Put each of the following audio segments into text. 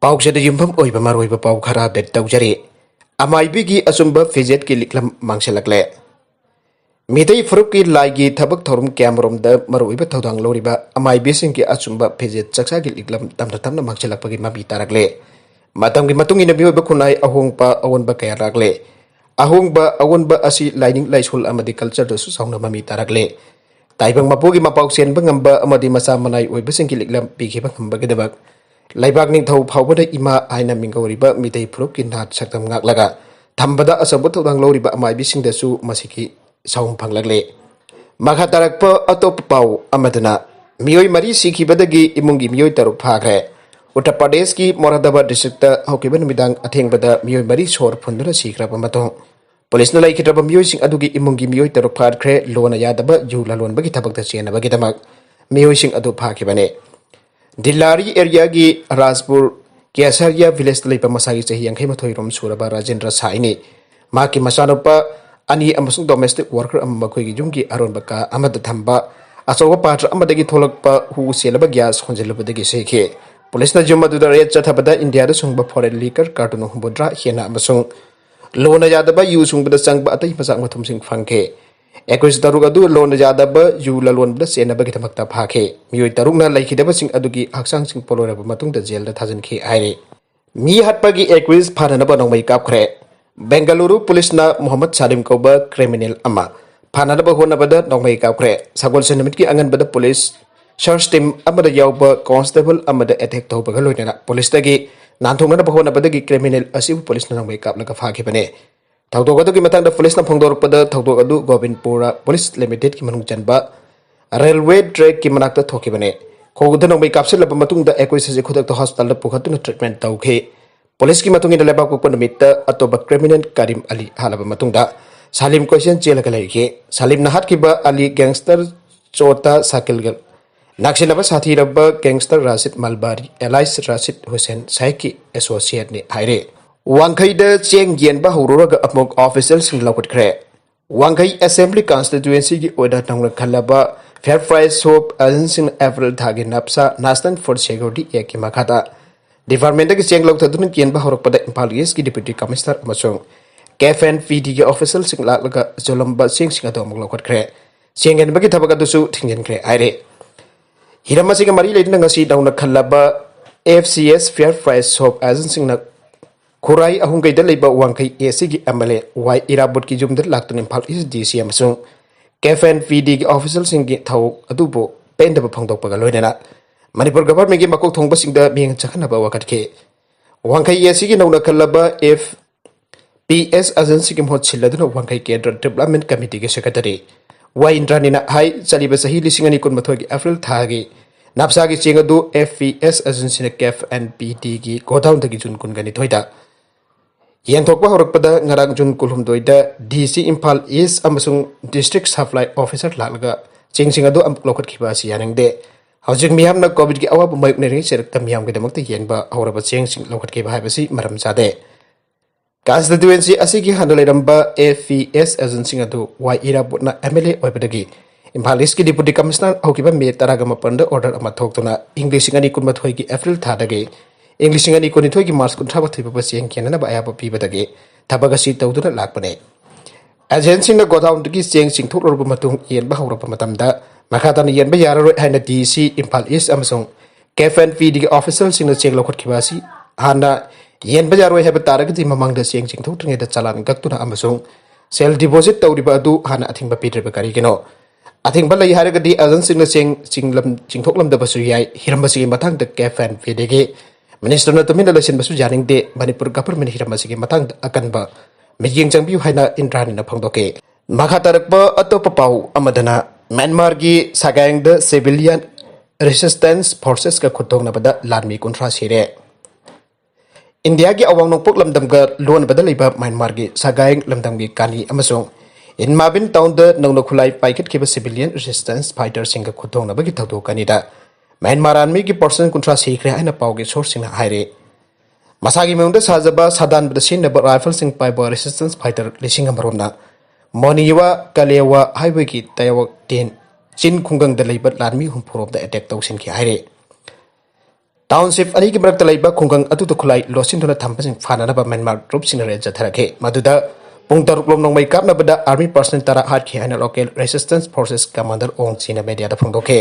पाउसे युम्फम मरोइब पाउ खरा update तौजरी अमाइबी अचुंब fidget की लिखलम मांगसलकले मितई फुरुप की लाइगी थबक थोरुम कैमरोम मरोइब थौदांग लोरिबा अमाइबी सिंह की अचुंब फिजेट चक्सा की लिखलम तमना तमना मांगसलकपगी मबी तारकले मतंगी मतुंगी नबियोब खुनाई अहोंगपा अवनबा कया रागले अहोंगबा अवनबा असि लाइनिंग लाइसुल अमदी कल्चर दसु साउना mummy तारकले ताइबंग मपुगी मपाउ सेनबा ngamba amadi masa manai oibasing ki liklam pikiba ngamba gedabak Laibak ning thau phawbada ima aina mingoriba mitei phrup ki nat saktam ngak laga thambada asabut thudang loriba amai bising dasu masiki saum phanglagle makha tarakpa atop pau amadana mioi mari sikhi badagi imungi mioi taruk phagre Uttar Pradesh ki Moradabad district ta hokiban midang athengbada mioi mari sor phundura sikhra pamatong Police na laikhitraba mioi sing adugi imungi mioi taruk phagre lona yadaba ju lalon bagi thabak ta chena bagi damak mioi sing adu phakibane Dilari area की राजपुर केसरिया village लेप मसागी चही यांखै मथोइरोम सुरबा राजेंद्र साइनी मा की मसानोपा अनि अमसुंग domestic worker अम मखोइगी जुमगी अरोनबका अमद थंबा अचौबा पात्र अमदगी थोलकपा हु सेलबा ग्यास होंजेलबदगी सेखे पुलिस न जुम मदुदा रेट चथबदा इंडिया द सुंगबा फॉरेन लीकर कार्टून हुबद्रा हेना अमसुंग लोन यादबा यु सुंगबदा चंगबा अतै मसाक मथुमसिंग फंखे Accuse taruk adu lon jadaba yu lalon bda sena bagi thamakta phake mioi taruk na laikhidaba sing adugi haksang sing poloraba matung da jail da thajan khi aire mi hatpagi accuse fananaba Nongmei kapkhre Bengaluru police na Muhammad Salim koba criminal ama fananaba honabada Nongmei kapkhre sagol senamit ki angan bada police search team amada yauba constable amada attack thobaga loina police tagi nanthoklaga honabada gi criminal asibu police na Nongmei kaplaga phake bane Thautok adu ki matang da police na phongdor pada thautok adu Govindpura Police Limited ki manung chenba railway track ki manakta thoki bane khogda Nongmei kapsel laba matung da accuse se khudak to hospital da pukhatuna treatment tauke police ki matung ida leba ko panamita atoba criminal Karim Ali halaba matung da Salim question jail ka laike Salim na hat ki ba Ali gangster chota sakilgal naksilaba sathi rabba gangster Rashid Malbari Elias Rashid Hussain Saiki associate ni haire Wangkheida Cheng Yenba houruraga amuk officials in khre Wangkheida Assembly Constituency ki order nanthoklaga fair price soap agency April thagi napsa National for Security Act ki makhata Department ki cheng lokthadun Yenba horakpada Impal East ki Deputy Commissioner amasung KFNPD ki officials sing laklaga jolamba sing adom khre Cheng Yenba ki thabaka dusu thingjen khre aire Hiramasi ki mari leidna ngasi nanthoklaga FCS fair price soap agency na Kurai ahung kay dalay ba Wangkheida ACG MLA Y irabot ki jumder lakton Impal East DC amasung KFNPD ki official singi thau adubo penda ba phangdok pagaloina Manipur government ki makok thongba singda ming chakhana ba wakat ke Wangkheida ACG nauna khalaba FPS agency ki mhot chiladuna Wangkheida Cadre Development Committee ki secretary Y indranina hai chaliba sahi lisingani kun mathoi ki April thagi napsa ki chengadu FPS agency na KFNPD ki godown tagi jun kun gani thoida Yenthokpa horakpada ngarang jun kulhumdoida DC Impal East amasung District Supply Officer lalaga chingsingadu amuk lokhat khiba si yanengde hojik miyam na covid ki awab mayuk neri serakta miyam ke damakta yenba horaba chingsing lokhat khiba haibasi maram chade Constituency asigi handalairamba FPS agency adu Y irabotna MLA oibadagi Impal East ki Deputy Commissioner hokiba me taraga mapanda order ama thoktuna English ngani kunmathoi ki April thadagi English ngani konithoi ki March kunthaba thiba siang kenana ba ayaba pibadagi thabaga si tawduna lakpane Agency na godown ki cheng sing thoklorba matung yenba hawrapa matamda makhata na yenba yararoi haina DC Impal East amasung KFNPD ki official sing na cheng lokhat khibasi hana yenba yaroi haba taragati mamangda cheng sing thoktunge da chalan gaktuna amasung sell deposit tawriba adu hana athingba pitreba kari kino athingba lai haragadi agency na cheng thoklam da basu yai hirambasi mathang da KFNPD ki Minister na tumin lalasin basu janing de Manipur government hiramasi ki matang akanba miying jangbiu haina indrani na phangdoke makatarakpa atopa pau amadana Myanmar gi sagayang the civilian resistance forces ka khutong na bada Lanmi kontra sire India gi awang nongpok lamdam ga lon badaliba Myanmar gi sagayang lamdam gi kani amasung in Mabin town the nongnokhulai paikit kiba civilian resistance fighter singa khutong na bagi thawdo kanida Myanmar Lanmi ki person kontra sikre aina pauge source sing haire masagi meunda sajaba Sadanbada sinnaba rifle sing paiba resistance fighter lising amarona Moniwa Kalewa highway ki tayawak 10 chin khungang da leibat Lanmi humpurob da attack tawsin ki haire township अनी की मरक्ता लैबा खुंगंग अदुद खुलाई लोसिंदुना थंबसिंग फानानबा Myanmar group सिंगरे जथरखे मदुदा पुंग तरुकलोम नोंगमै कापनाबदा army personnel तरा हाटखे हाना local resistance forces commander ओंग सिना media दा फोंदोखे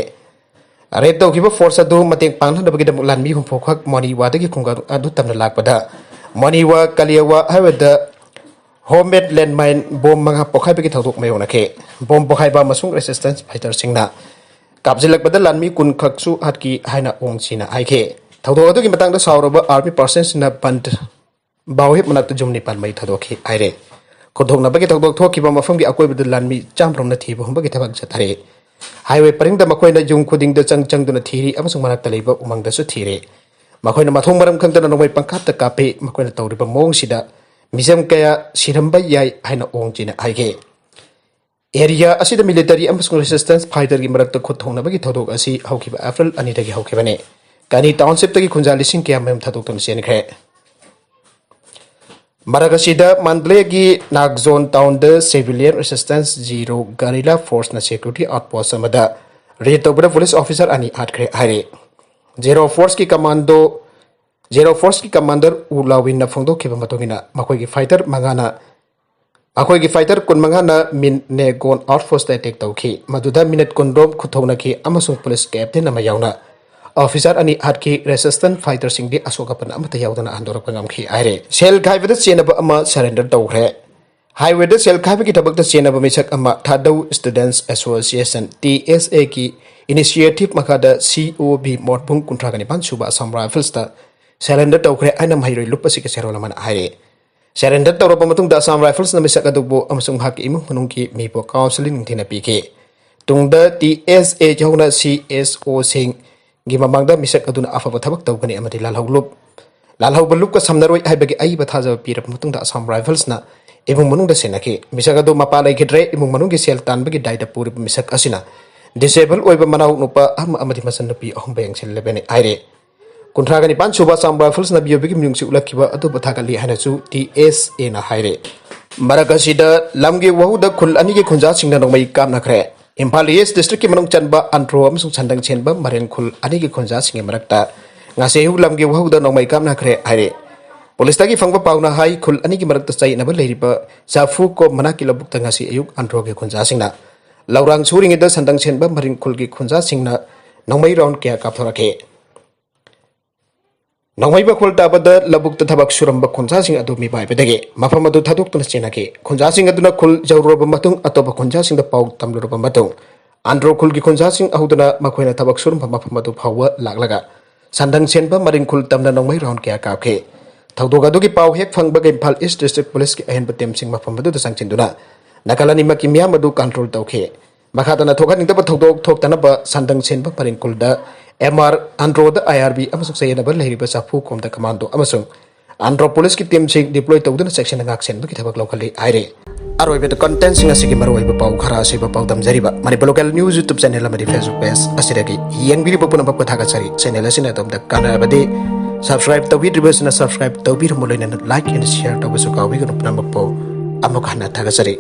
red तौखिबा force अदु मतेंग पांगनबगिदम लानमी हुंफोखक मनीवादगी खुंगंग अदु तमना लाकपदा मनीवा कलियावा हाइवेदा homemade landmine bomb मंगा पोखाइबगी थौदोक मयोनखे bomb पोखाइबा मसुंग resistance fighter सिंगना कापजिलकबदा लानमी कुन खक्सु हाटकी हाइना ओंग सिना हाइखे थौदोक अदुगी मतंगदा सावरबा army personnel बंद बावहिब मनाक्ता जुमनि पानमै थौदोखि आइरे खुदोंनबगी थौदोक थोखिबा मफमगी अकोइबदा लानमी चामरोमना थीबा हुंबगी थबक जथरे highway परिंगदा मखोइना जुम खुदिंगदा चंगचंगदुना theory अमसुंग मनाक्ता लैबा उमंगदसु थीरे मखोइना मथोंग मरम खंगदना नोंमै पंखाता कापे मखोइना तौरिबा मोंगसिदा मिजम कया सिरंबा याई हाइना ओंगजिना हाइगे एरिया असिदा मिलिटरी अमसुंग रेसिस्टेंस फाइटर की मरक्ता खुदोंनबगी थौदोक असि हौखिबा अप्रैल 2 दगी हौखिबने कानी टाउनशिप तगी खुंजा लिसिंग कया मयम थदोक्तन सेनख्रे मरगसिदा मंडले की नागजोन टाउन द civilian resistance zero guerrilla force न सिक्योरिटी आउटपोस्ट अमदा रेड तौबदा पुलिस ऑफिसर अनि हाटख्रे हारे जीरो फोर्स की कमांडर उलाविन न फोंदोखिबा मतोगिना मखोगी फाइटर मंगाना अखोगी फाइटर कुन मंगाना मिन ने गोन आउटपोस्ट अटैक तौखि मदुदा मिनट कुनरोम खुथौनखि अमसुंग पुलिस कैप्टन अमा यावना ऑफिसर अनि हाटकी रेसिस्टेंस फाइटर सिंह दी अशोकपन अमता यावदना आंदोलक ngamखि आइरे सेल खाइबदा चेनबा अमा सरेंडर तौखरे हाईवेदा सेल खाइबगी थबकता चेनबा मिसक अमा थादौ स्टूडेंट्स एसोसिएशन TSA की इनिशिएटिव मखादा COB मोटबुंग कुंट्रागनि पांसुबा असम राइफल्स ता सरेंडर तौखरे आइना माहिरोइ लुपसि के सेरोलमन आइरे सरेंडर तौरबा मतुंग दा असम राइफल्स न मिसक अदुबो अमसुंग हाकि इमुंग मनुंगि मिबो काउंसलिंग थिना पीके तुंगदा TSA जौना CSO सिंह गिमामांगदा मिसक अदुना अफबा थबक तौगनि अमदि लालहौब लुप का समनरोइ हाइबगी आइबा थाजब पीरब मतुंगदा असम राइफल्स ना इमुंग मनुंगदा सेनखि मिसक अदु मपा लैखिद्रे इमुंग मनुंगि सेल तानबगी दाइदा पूरिब मिसक असिना डिसेबल ओइबा मनाउ नुपा अमदि मसन नुपी अहुम बेंग सेललेबेने आइरे कुंथ्रागनि पांचुबा असम राइफल्स ना बियोबगी मिनुंगसि उलखिबा अदु बथागलि हाइनाचु TSA ना हाइरे मरगसिदा लमगी वहूदा खुल अनिगे खुंजा सिंगना नोंगमै कापनाखरे इम्फाल ईस्ट डिस्ट्रिक्ट की मनों चनबा अंड्रो संदंगसेनबा मारिंग खुल अनिगी खुंजासिंगे मरक्ता ngasehu lamgi wahouda nongmei kapnakhre haire police तगी फंगबा पाउना हाई खुल अनिगी मरक्ता चाइनबा लेरिबा साफु को मनाकी लबुक्ता ngasi ayuk andro ge खुंजासिंगना लौरांग सुरिंगेदा संदंगसेनबा Maring खुल की खुंजासिंगना नोंगमई राउंड क्या कापथोरखे नोंगमई बखुल ताबदा लबुक्ता थबक सुरंबा खुंजासिंग अदु मिबाइबदगे मफम अदु थादोक्तुना चेनाके खुंजासिंग अदुना खुल जौरोबा मतुंग अतोबा खुंजासिंगदा पाउ तमलुरबा मतुंग अंड्रो खुल की खुंजासिंग अहुदना मखोइना थबक सुरंबा मफम अदु फाउवा लागलगा संदंगसेनबा मारिंग खुल तमना नोंगमई राउंड क्या कापखे थौदोक अदुगी पाउ हेक फंगबगे इम्फाल ईस्ट डिस्ट्रिक्ट पुलिस की अहनबा टीमसिंग मफम अदुदा संचिंदुना नकलानी मकी मियाम अदु कंट्रोल तौखे मखादना थोखनिंगदबा थौदोक थोक्तनबा संदंगसेनबा मारिंग खुलदा MR अंड्रोदा IRB अमसुंग सयनबा लेरिबा साफु कोमदा कमांडो अमसुंग अंड्रो पुलिस की टीमसिंग डिप्लॉय तौदुना सेक्शन ngaksenbagi थबक लौखलि आइरे अरोइबेद कंटेंट सिंग असिगी मरोइबा पाउ खरा असिबा पाउ दमजरिबा Manipur local news YouTube channel अमदि फेसबुक पेज असिदगी येंगबिरिबा पुनम पथागसरी चैनल असिना तमदा कानाबदि सब्सक्राइब तौबिद्रिबसना सब्सक्राइब तौबिरमु लोइना लाइक एंड शेयर तौबसु काउबिगनु पुनमपो अमुक हना थागसरी।